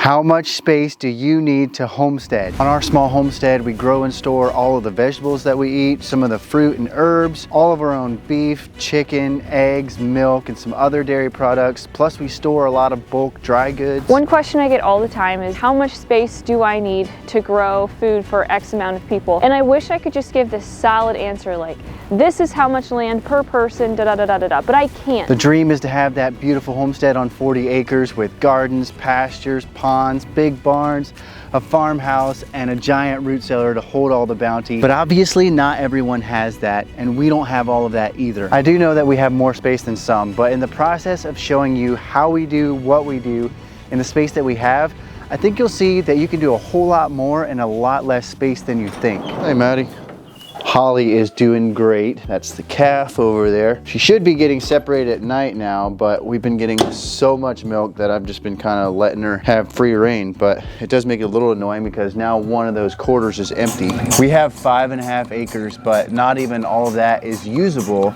How much space do you need to homestead? On our small homestead, we grow and store all of the vegetables that we eat, some of the fruit and herbs, all of our own beef, chicken, eggs, milk, and some other dairy products. Plus we store a lot of bulk dry goods. One question I get all the time is how much space do I need to grow food for X amount of people? And I wish I could just give this solid answer like, this is how much land per person, da da da da da da, but I can't. The dream is to have that beautiful homestead on 40 acres with gardens, pastures, ponds, big barns, a farmhouse, and a giant root cellar to hold all the bounty. But obviously not everyone has that, and we don't have all of that either. I do know that we have more space than some, but in the process of showing you how we do what we do in the space that we have, I think you'll see that you can do a whole lot more in a lot less space than you think. Hey, Maddie. Holly is doing great. That's the calf over there. She should be getting separated at night now, but we've been getting so much milk that I've just been kind of letting her have free reign. But it does make it a little annoying because now one of those quarters is empty. We have 5.5 acres, but not even all of that is usable.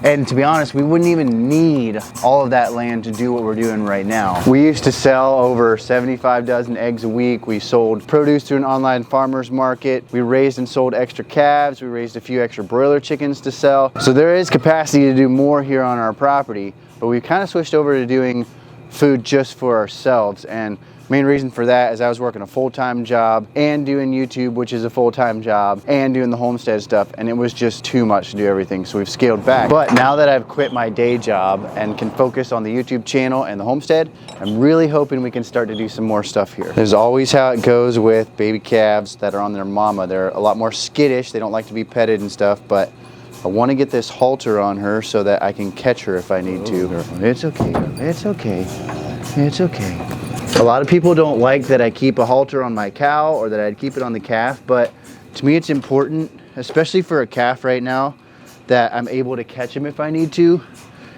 And to be honest, we wouldn't even need all of that land to do what we're doing right now. We used to sell over 75 dozen eggs a week. We sold produce through an online farmer's market. We raised and sold extra calves. We raised a few extra broiler chickens to sell. So there is capacity to do more here on our property, but we've kind of switched over to doing food just for ourselves. And main reason for that is I was working a full-time job and doing YouTube, which is a full-time job, and doing the homestead stuff, and it was just too much to do everything, so we've scaled back. But now that I've quit my day job and can focus on the YouTube channel and the homestead, I'm really hoping we can start to do some more stuff here. There's always how it goes with baby calves that are on their mama. They're a lot more skittish, they don't like to be petted and stuff, but I want to get this halter on her so that I can catch her if I need to. It's okay, it's okay, it's okay. A lot of people don't like that I keep a halter on my cow or that I'd keep it on the calf, but to me it's important, especially for a calf right now, that I'm able to catch him if I need to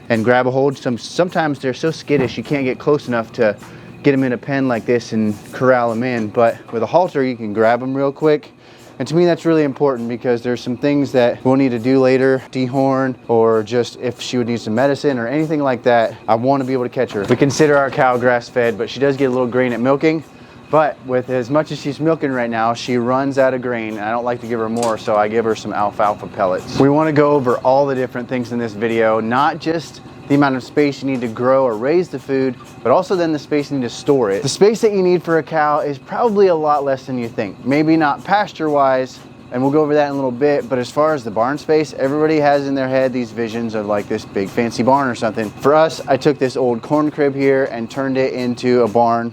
and grab a hold. Sometimes they're so skittish you can't get close enough to get them in a pen like this and corral them in, but with a halter you can grab them real quick. And to me that's really important because there's some things that we'll need to do later, dehorn, or just if she would need some medicine or anything like that, I want to be able to catch her. We consider our cow grass fed, but she does get a little grain at milking. But with as much as she's milking right now, she runs out of grain, and I don't like to give her more, so I give her some alfalfa pellets. We want to go over all the different things in this video, not just the amount of space you need to grow or raise the food, but also then the space you need to store it. The space that you need for a cow is probably a lot less than you think. Maybe not pasture-wise, and we'll go over that in a little bit, but as far as the barn space, everybody has in their head these visions of like this big fancy barn or something. For us, I took this old corn crib here and turned it into a barn.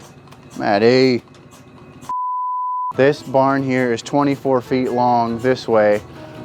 Maddie. This barn here is 24 feet long this way.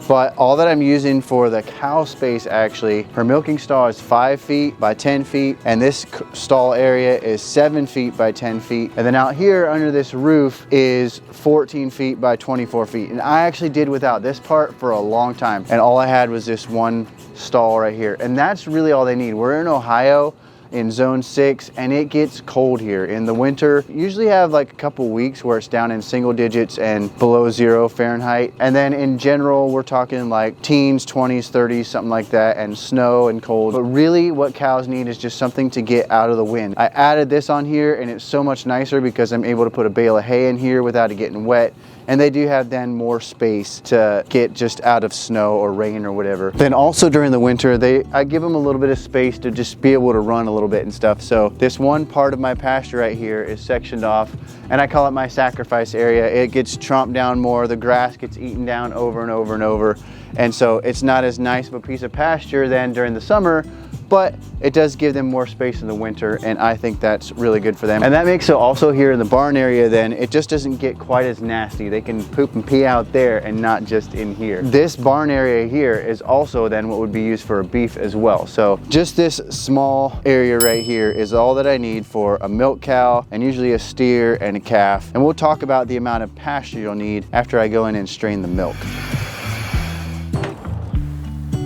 But all that I'm using for the cow space, actually, her milking stall is 5 feet by 10 feet, and this stall area is 7 feet by 10 feet. And then out here under this roof is 14 feet by 24 feet. And I actually did without this part for a long time. And all I had was this one stall right here. And that's really all they need. We're in Ohio, in zone 6, and it gets cold here in the winter. Usually have like a couple weeks where it's down in single digits and below 0 Fahrenheit, and then in general we're talking like teens, 20s, 30s, something like that, and snow and cold. But really what cows need is just something to get out of the wind. I added this on here and it's so much nicer because I'm able to put a bale of hay in here without it getting wet. And they do have then more space to get just out of snow or rain or whatever. Then also during the winter, I give them a little bit of space to just be able to run a little bit and stuff. So this one part of my pasture right here is sectioned off, and I call it my sacrifice area. It gets tromped down more, the grass gets eaten down over and over and over. And so it's not as nice of a piece of pasture then during the summer, but it does give them more space in the winter, and I think that's really good for them. And that makes it also here in the barn area then, it just doesn't get quite as nasty. They can poop and pee out there and not just in here. This barn area here is also then what would be used for a beef as well. So just this small area right here is all that I need for a milk cow and usually a steer and a calf. And we'll talk about the amount of pasture you'll need after I go in and strain the milk.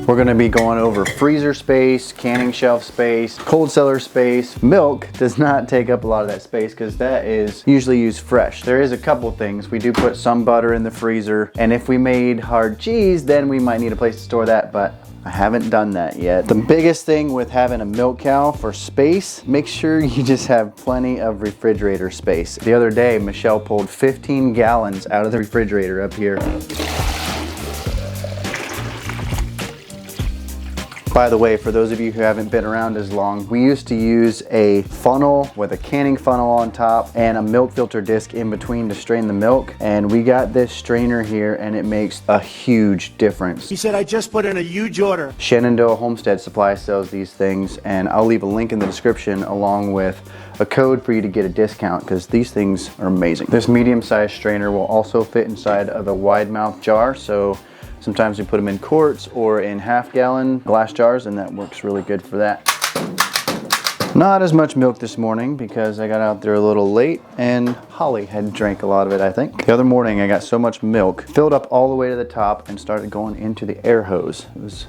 We're gonna be going over freezer space, canning shelf space, cold cellar space. Milk does not take up a lot of that space because that is usually used fresh. There is a couple things. We do put some butter in the freezer, and if we made hard cheese, then we might need a place to store that, but I haven't done that yet. The biggest thing with having a milk cow for space, make sure you just have plenty of refrigerator space. The other day, Michelle pulled 15 gallons out of the refrigerator up here. By the way, for those of you who haven't been around as long, we used to use a funnel with a canning funnel on top and a milk filter disc in between to strain the milk. And we got this strainer here and it makes a huge difference. He said, I just put in a huge order. Shenandoah Homestead Supply sells these things, and I'll leave a link in the description along with a code for you to get a discount because these things are amazing. This medium-sized strainer will also fit inside of a wide mouth jar, so sometimes we put them in quarts or in half-gallon glass jars, and that works really good for that. Not as much milk this morning because I got out there a little late and Holly had drank a lot of it, I think. The other morning I got so much milk, filled up all the way to the top and started going into the air hose. It was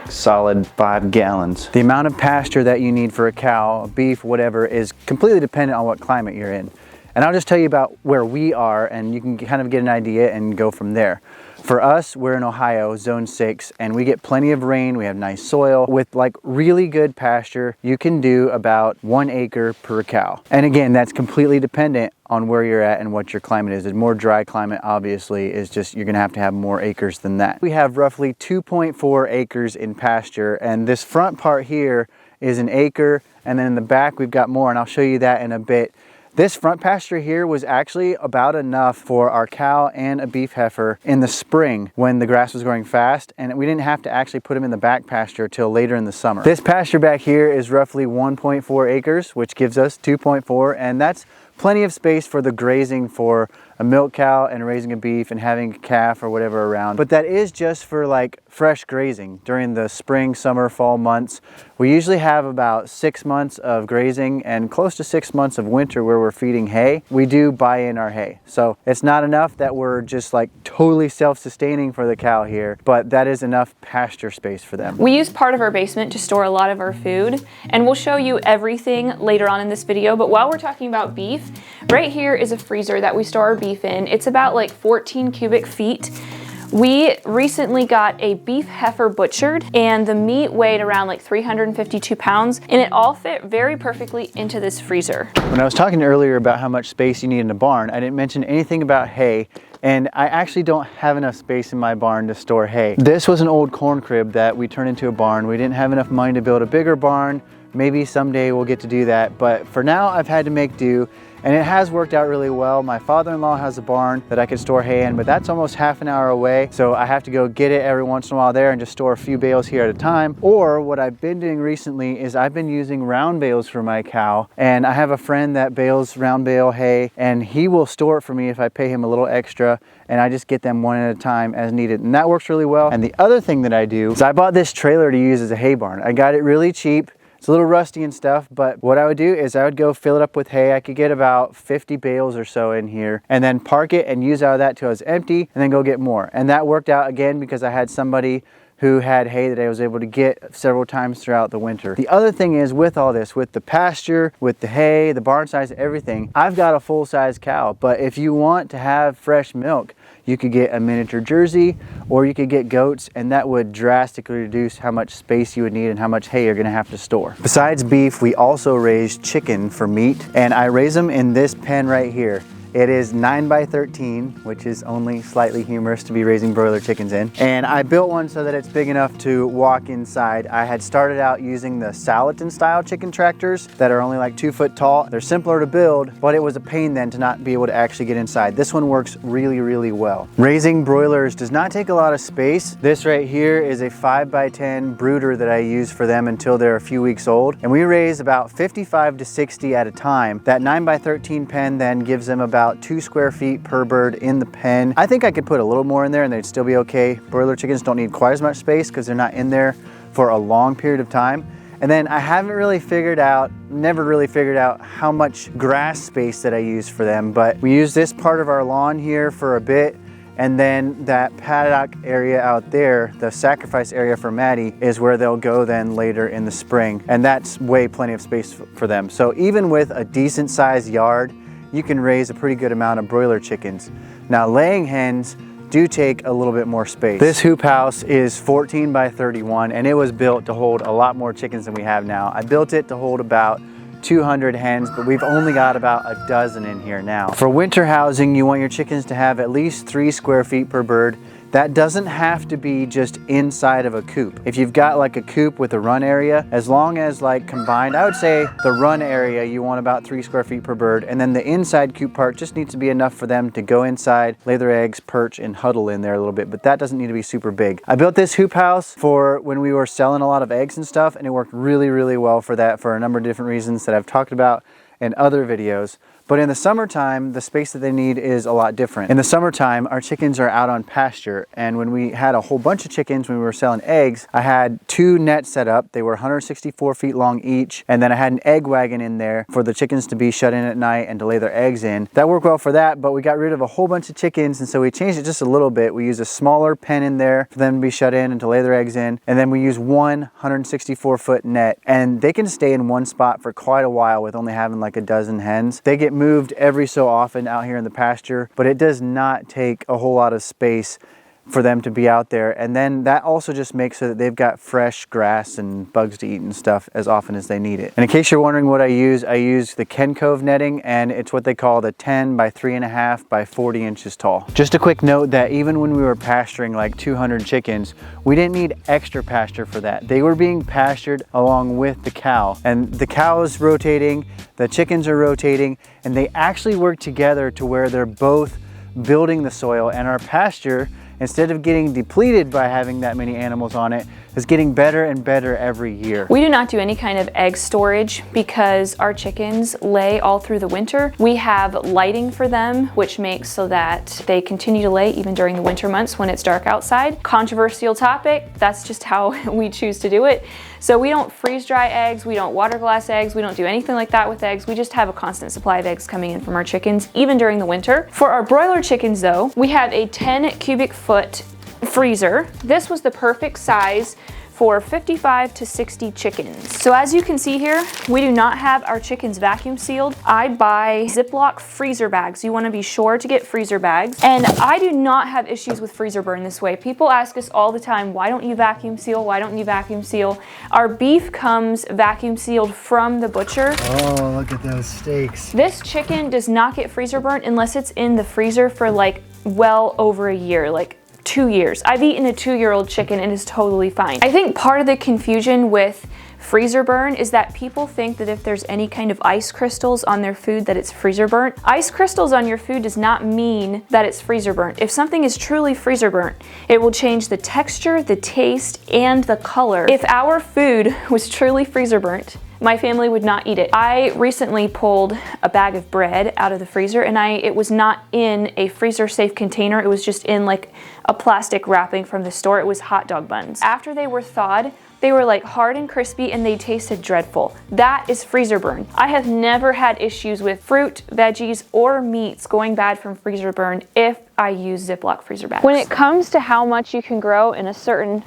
solid 5 gallons. The amount of pasture that you need for a cow, beef, whatever, is completely dependent on what climate you're in. And I'll just tell you about where we are and you can kind of get an idea and go from there. For us, we're in Ohio, zone 6, and we get plenty of rain. We have nice soil. With like really good pasture, you can do about 1 acre per cow. And again, that's completely dependent on where you're at and what your climate is. A more dry climate, obviously, is just, you're gonna have to have more acres than that. We have roughly 2.4 acres in pasture, and this front part here is 1 acre, and then in the back we've got more, and I'll show you that in a bit. This front pasture here was actually about enough for our cow and a beef heifer in the spring when the grass was growing fast, and we didn't have to actually put them in the back pasture till later in the summer. This pasture back here is roughly 1.4 acres, which gives us 2.4, and that's plenty of space for the grazing for a milk cow and raising a beef and having a calf or whatever around. But that is just for like fresh grazing during the spring, summer, fall months. We usually have about 6 months of grazing and close to 6 months of winter where we're feeding hay. We do buy in our hay. So it's not enough that we're just like totally self-sustaining for the cow here, but that is enough pasture space for them. We use part of our basement to store a lot of our food, and we'll show you everything later on in this video. But while we're talking about beef, right here is a freezer that we store our beef in. It's about like 14 cubic feet. We recently got a beef heifer butchered, and the meat weighed around like 352 pounds, and it all fit very perfectly into this freezer. When I was talking earlier about how much space you need in a barn, I didn't mention anything about hay, and I actually don't have enough space in my barn to store hay. This was an old corn crib that we turned into a barn. We didn't have enough money to build a bigger barn. Maybe someday we'll get to do that, but for now I've had to make do, and it has worked out really well. My father-in-law has a barn that I could store hay in, but that's almost half an hour away, so I have to go get it every once in a while there and just store a few bales here at a time. Or what I've been doing recently is I've been using round bales for my cow, and I have a friend that bales round bale hay, and he will store it for me if I pay him a little extra, and I just get them one at a time as needed, and that works really well. And the other thing that I do is I bought this trailer to use as a hay barn. I got it really cheap. It's a little rusty and stuff, but what I would do is I would go fill it up with hay. I could get about 50 bales or so in here, and then park it and use out of that till it's empty, and then go get more. And that worked out again because I had somebody who had hay that I was able to get several times throughout the winter. The other thing is with all this, with the pasture, with the hay, the barn size, everything, I've got a full-size cow, but if you want to have fresh milk, you could get a miniature Jersey, or you could get goats, and that would drastically reduce how much space you would need and how much hay you're gonna have to store. Besides beef, we also raise chicken for meat, and I raise them in this pen right here. It is 9 by 13, which is only slightly humorous to be raising broiler chickens in. And I built one so that it's big enough to walk inside. I had started out using the Salatin style chicken tractors that are only like 2 foot tall. They're simpler to build, but it was a pain then to not be able to actually get inside. This one works really, really well. Raising broilers does not take a lot of space. This right here is a 5 by 10 brooder that I use for them until they're a few weeks old. And we raise about 55 to 60 at a time. That 9 by 13 pen then gives them about 2 square feet per bird in the pen. I think I could put a little more in there and they'd still be okay. Broiler chickens don't need quite as much space because they're not in there for a long period of time. And then I haven't really figured out, never really figured out how much grass space that I use for them, but we use this part of our lawn here for a bit, And then that paddock area out there, the sacrifice area for Maddie, is where they'll go then later in the spring. And that's way plenty of space for them. So even with a decent sized yard, you can raise a pretty good amount of broiler chickens. Now laying hens do take a little bit more space. This hoop house is 14 by 31 and it was built to hold a lot more chickens than we have now. I built it to hold about 200 hens, but we've only got about a dozen in here now. For winter housing, you want your chickens to have at least 3 square feet per bird. That doesn't have to be just inside of a coop. If you've got like a coop with a run area, as long as like combined, I would say the run area, you want about 3 square feet per bird. And then the inside coop part just needs to be enough for them to go inside, lay their eggs, perch, and huddle in there a little bit, but that doesn't need to be super big. I built this hoop house for when we were selling a lot of eggs and stuff, and it worked really, really well for that for a number of different reasons that I've talked about in other videos. But in the summertime, the space that they need is a lot different. In the summertime, our chickens are out on pasture, and when we had a whole bunch of chickens when we were selling eggs, I had 2 nets set up. They were 164 feet long each, and then I had an egg wagon in there for the chickens to be shut in at night and to lay their eggs in. That worked well for that, but we got rid of a whole bunch of chickens, and so we changed it just a little bit. We used a smaller pen in there for them to be shut in and to lay their eggs in, and then we use one 164-foot net, and they can stay in one spot for quite a while with only having like a dozen hens. They get moved every so often out here in the pasture, but it does not take a whole lot of space for them to be out there. And then that also just makes so that they've got fresh grass and bugs to eat and stuff as often as they need it. And in case you're wondering what I use the Ken Cove netting, and it's what they call the 10 by 3.5 by 40 inches tall. Just a quick note that even when we were pasturing like 200 chickens, we didn't need extra pasture for that. They were being pastured along with the cow, and the cow is rotating, the chickens are rotating, and they actually work together to where they're both building the soil, and our pasture, instead of getting depleted by having that many animals on it, is getting better and better every year. We do not do any kind of egg storage because our chickens lay all through the winter. We have lighting for them, which makes so that they continue to lay even during the winter months when it's dark outside. Controversial topic, that's just how we choose to do it. So we don't freeze dry eggs, we don't water glass eggs, we don't do anything like that with eggs. We just have a constant supply of eggs coming in from our chickens, even during the winter. For our broiler chickens though, we have a 10 cubic foot freezer. This was the perfect size for 55 to 60 chickens. So as you can see here, we do not have our chickens vacuum sealed. I buy Ziploc freezer bags. You want to be sure to get freezer bags. And I do not have issues with freezer burn this way. People ask us all the time, why don't you vacuum seal? Why don't you vacuum seal? Our beef comes vacuum sealed from the butcher. Oh, look at those steaks. This chicken does not get freezer burnt unless it's in the freezer for like well over a year, like 2 years. I've eaten a 2-year-old chicken and it's totally fine. I think part of the confusion with freezer burn is that people think that if there's any kind of ice crystals on their food that it's freezer burnt. Ice crystals on your food does not mean that it's freezer burnt. If something is truly freezer burnt, it will change the texture, the taste, and the color. If our food was truly freezer burnt, my family would not eat it. I recently pulled a bag of bread out of the freezer and it was not in a freezer safe container. It was just in like a plastic wrapping from the store. It was hot dog buns. After they were thawed, they were like hard and crispy and they tasted dreadful. That is freezer burn. I have never had issues with fruit, veggies, or meats going bad from freezer burn if I use Ziploc freezer bags. When it comes to how much you can grow in a certain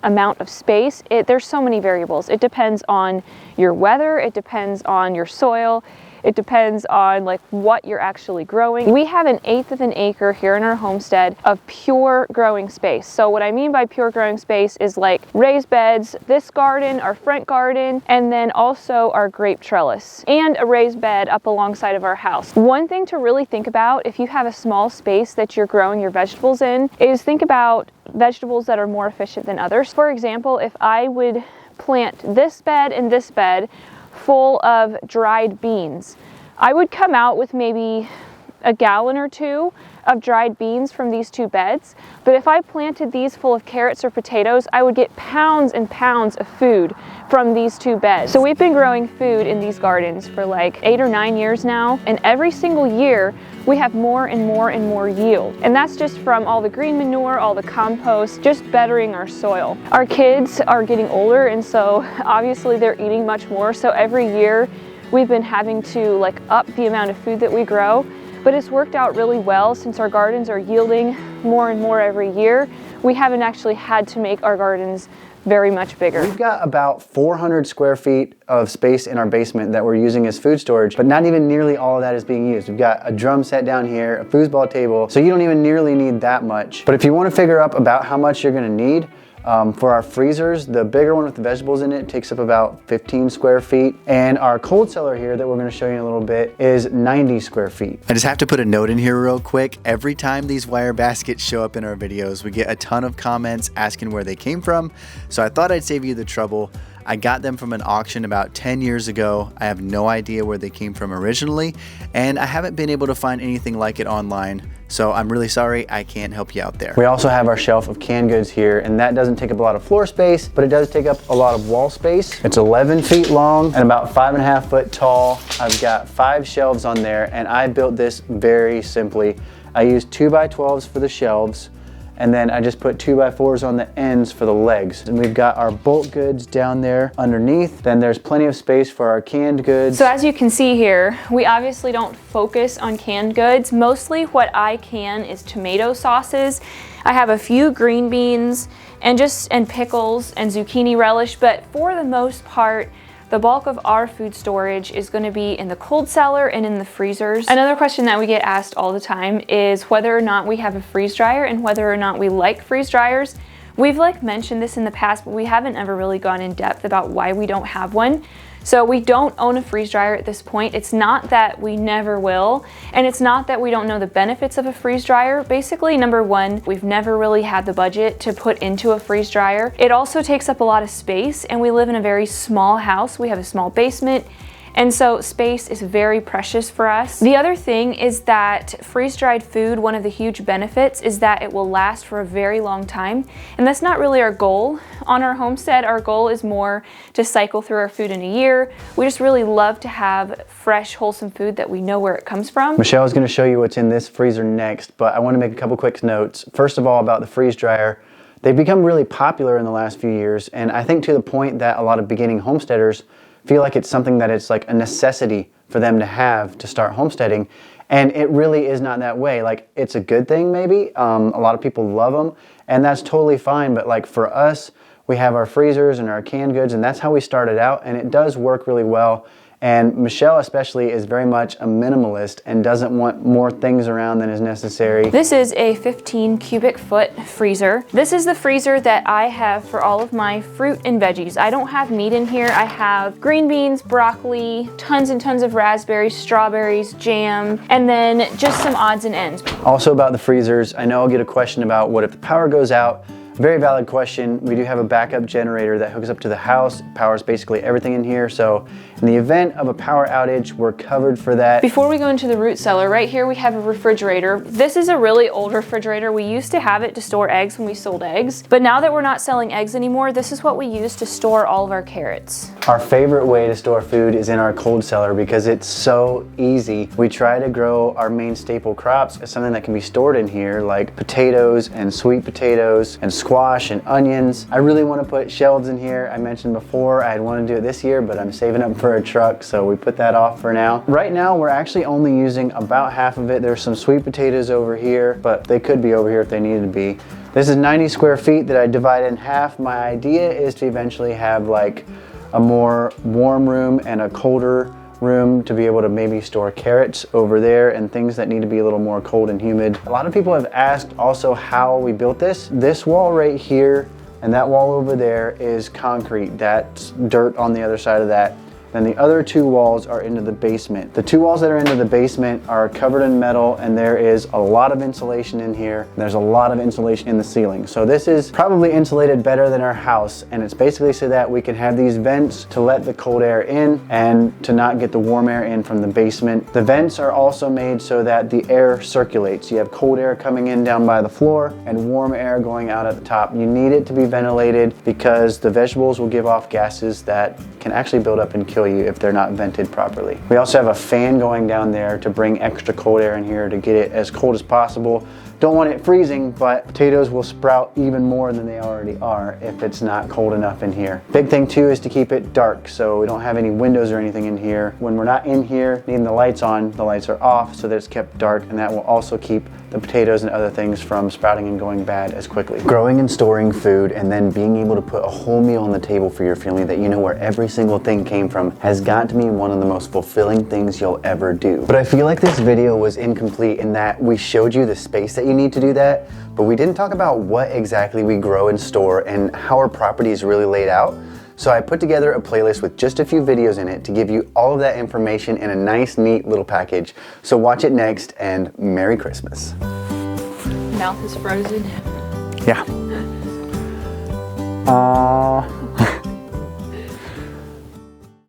amount of space, there's so many variables. It depends on your weather, it depends on your soil, it depends on like what you're actually growing. We have 1/8 of an acre here in our homestead of pure growing space. So what I mean by pure growing space is like raised beds, this garden, our front garden, and then also our grape trellis and a raised bed up alongside of our house. One thing to really think about if you have a small space that you're growing your vegetables in is think about vegetables that are more efficient than others. For example, if I would plant this bed and this bed full of dried beans, I would come out with maybe a gallon or 2 of dried beans from these 2 beds. But if I planted these full of carrots or potatoes, I would get pounds and pounds of food from these 2 beds. So we've been growing food in these gardens for like 8 or 9 years now, and every single year we have more and more and more yield. And that's just from all the green manure, all the compost, just bettering our soil. Our kids are getting older, and so obviously they're eating much more. So every year we've been having to like up the amount of food that we grow. but it's worked out really well since our gardens are yielding more and more every year. We haven't actually had to make our gardens very much bigger. We've got about 400 square feet of space in our basement that we're using as food storage, but not even nearly all of that is being used. We've got a drum set down here, a foosball table, so you don't even nearly need that much. But if you want to figure out about how much you're going to need, for our freezers, the bigger one with the vegetables in it takes up about 15 square feet. And our cold cellar here that we're going to show you in a little bit is 90 square feet. I just have to put a note in here real quick. Every time these wire baskets show up in our videos, we get a ton of comments asking where they came from. So I thought I'd save you the trouble. I got them from an auction about 10 years ago. I have no idea where they came from originally, and I haven't been able to find anything like it online. So I'm really sorry, I can't help you out there. We also have our shelf of canned goods here, and that doesn't take up a lot of floor space, but it does take up a lot of wall space. It's 11 feet long and about 5.5 foot tall. I've got 5 shelves on there, and I built this very simply. I used 2x12s for the shelves, and then I just put 2x4s on the ends for the legs. And we've got our bulk goods down there underneath. Then there's plenty of space for our canned goods. So as you can see here, we obviously don't focus on canned goods. Mostly what I can is tomato sauces. I have a few green beans and pickles and zucchini relish, but for the most part, the bulk of our food storage is going to be in the cold cellar and in the freezers. Another question that we get asked all the time is whether or not we have a freeze dryer and whether or not we like freeze dryers. We've mentioned this in the past, but we haven't ever really gone in depth about why we don't have one. So we don't own a freeze dryer at this point. It's not that we never will, and it's not that we don't know the benefits of a freeze dryer. Basically, number one, we've never really had the budget to put into a freeze dryer. It also takes up a lot of space, and we live in a very small house. We have a small basement, and so space is very precious for us. The other thing is that freeze-dried food, one of the huge benefits is that it will last for a very long time, and that's not really our goal. On our homestead, our goal is more to cycle through our food in a year. We just really love to have fresh, wholesome food that we know where it comes from. Michelle is going to show you what's in this freezer next, but I want to make a couple quick notes. First of all, about the freeze dryer. They've become really popular in the last few years, and I think to the point that a lot of beginning homesteaders feel like it's something that it's like a necessity for them to have to start homesteading, and it really is not that way. Like, it's a good thing maybe. A lot of people love them, and that's totally fine, but like for us, we have our freezers and our canned goods, and that's how we started out, and it does work really well. And Michelle especially is very much a minimalist and doesn't want more things around than is necessary. This is a 15 cubic foot freezer. This is the freezer that I have for all of my fruit and veggies. I don't have meat in here. I have green beans, broccoli, tons and tons of raspberries, strawberries, jam, and then just some odds and ends. Also about the freezers, I know I'll get a question about what if the power goes out. Very valid question. We do have a backup generator that hooks up to the house. It powers basically everything in here. So in the event of a power outage, we're covered for that. Before we go into the root cellar, right here we have a refrigerator. This is a really old refrigerator. We used to have it to store eggs when we sold eggs, but now that we're not selling eggs anymore, this is what we use to store all of our carrots. Our favorite way to store food is in our cold cellar because it's so easy. We try to grow our main staple crops as something that can be stored in here, like potatoes and sweet potatoes and squash and onions. I really want to put shelves in here. I mentioned before I had wanted to do it this year, but I'm saving up for a truck, so we put that off for now. Right now, we're actually only using about half of it. There's some sweet potatoes over here, but they could be over here if they needed to be. This is 90 square feet that I divide in half. My idea is to eventually have like a more warm room and a colder room to be able to maybe store carrots over there and things that need to be a little more cold and humid. A lot of people have asked also how we built this. This wall right here and that wall over there is concrete. That's dirt on the other side of that. Then the other two walls are into the basement. The two walls that are into the basement are covered in metal, and there is a lot of insulation in here. There's a lot of insulation in the ceiling. So this is probably insulated better than our house, and it's basically so that we can have these vents to let the cold air in and to not get the warm air in from the basement. The vents are also made so that the air circulates. You have cold air coming in down by the floor and warm air going out at the top. You need it to be ventilated because the vegetables will give off gases that can actually build up and kill kill you if they're not vented properly. We also have a fan going down there to bring extra cold air in here to get it as cold as possible. Don't want it freezing, but potatoes will sprout even more than they already are if it's not cold enough in here. Big thing too is to keep it dark, so we don't have any windows or anything in here. When we're not in here needing the lights on, the lights are off so that it's kept dark, and that will also keep the potatoes and other things from sprouting and going bad as quickly. Growing and storing food and then being able to put a whole meal on the table for your family that you know where every single thing came from has got to be one of the most fulfilling things you'll ever do. But I feel like this video was incomplete in that we showed you the space that you need to do that, but we didn't talk about what exactly we grow and store and how our property is really laid out. So I put together a playlist with just a few videos in it to give you all of that information in a nice, neat little package. So watch it next, and Merry Christmas. Mouth is frozen. Yeah.